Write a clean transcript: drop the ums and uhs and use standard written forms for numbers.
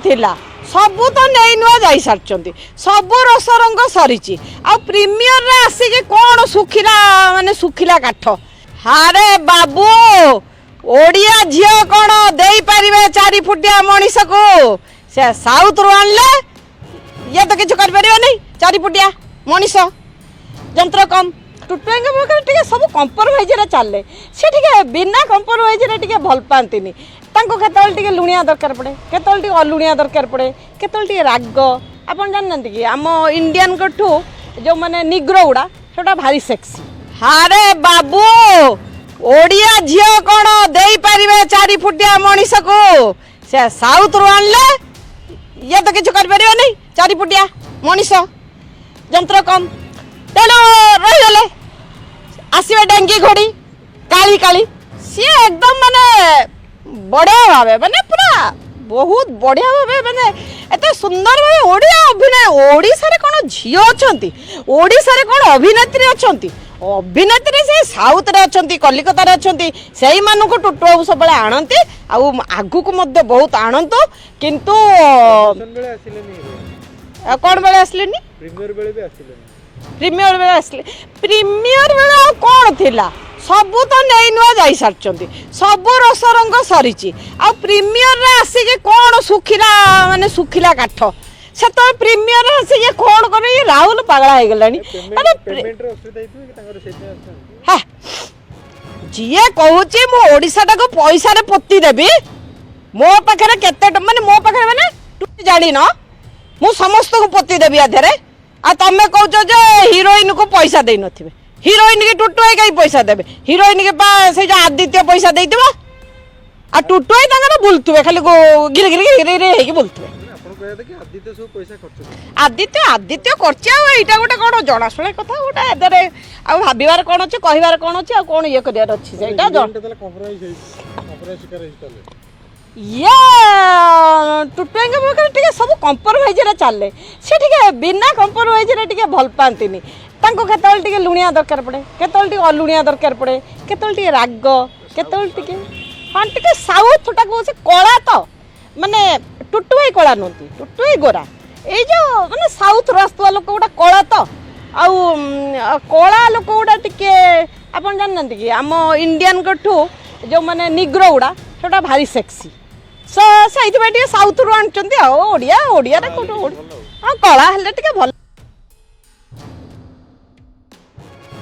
थिला सबू तो नहीं नुआ जाई सारचंती सबू रस रंग सरीची आ प्रीमियर रे आसी कौन सुखिला माने सुखिला काठ हारे बाबू ओडिया झियो कौन देई परिबे 4 फुटिया मनीष को से साउथ रु आनले ये तो किछ कर परिबे नहीं 4 फुटिया मनीष जंत्र कम टुटुएंगे बकर टिके सब कंप्रोमाइज रे चलले से टिके बिना कंप्रोमाइज रे टिके भल पांतिनी तांको केतल टिके लुणिया दरकार पड़े केतल टिके अलुणिया दरकार पड़े केतल टिके राग आपन जाननती कि आम इंडियन कठू जो माने निग्रो उडा सेटा भारी सेक्सी हारे बाबू ओडिया झियो कौन देई परिबे 4 फुटिया मनीष को से साउथ रु आनले ये तो किछ कर परिबे नहीं 4 फुटिया मनीष जंत्र कम तेणु रहीगले आसवे डेंगी घोड़ी काली काली सी एकदम माने बढ़िया भावे माने पूरा बहुत बढ़िया भावे माने एते सुंदर भावे ओडिया अभिनय ओडिसा रे कोन झियो अछंती ओडिसा रे कोन अभिनेत्री अछंती अभिनेत्री से साउथ रे अछंती कलिकता रे अछंती सेही मानु को टुटु बाबू सबले आनंती आ आगु को मध्य बहुत आनंतो किंतु कौन बेले आसलेनी प्रीमियर बेले भी आसलेनी प्रीमियर बेले आसले प्रीमियर बेले कौन थिला सबू तो नहीं नुआ जाई सारचंती सबू रस रंग सरीची आ प्रीमियर रे आसी कौन सुखिला माने सुखिला काठ से तो प्रीमियर रे आसी कौन करे ये राहुल पागला हो गलानी माने पेमेंट रे असुविधा हेतु कि तांगर सेते आछन हा जिए कहूची मो ओडिसा टाको पैसा रे पोती देबी मो पाखरे केते माने मो पाखरे माने तू जानी न मु समस्त को पोती देबी आधरे आ तमे कहउछ जे हीरोइन को पैसा देई नथिबे हीरोइन के टुटुए कई पैसा देबे हीरोइन के पास से जो आदित्य पैसा देई देबा आ टुटुए तांगर बुलतुबे खाली गिर गिर गिर गिर हेकी बुलतुबे आपण कहया कि आदित्य सब पैसा खर्च आदित्य करछे आ एटा गोटे कोन जणा सुळे कथा गोटे एदरे आ भाबिबार कोन अछि कहिबार कोन अछि आ कोन ये करियार अछि सेटा जण कंप्रोमाइज शिकार हितले ये टुटुएंगे बकर टिके सब कंप्रोमाइज रे चलले से टिके बिना कंप्रोमाइज रे टिके भल पांतिनी तांको केतल टिके लुणिया दरकार पड़े केतल टिके अलुणिया दरकार पड़े केतल टिके राग केतल टिके हां टिके साउथ टाको से कला तो माने टुटुई कला नोती टुटुई गोरा ए जो माने साउथ रास्तवा लोक गोटा कला तो आ कला लोक गोटा टिके आपन जाननती कि आम इंडियन कठू जो माने निग्रो उडा सेटा भारी सेक्सी सो साइथ बाटे साउथ रु आनचंती आ ओडिया ओडिया रे कोटो हां कला हले टिके भल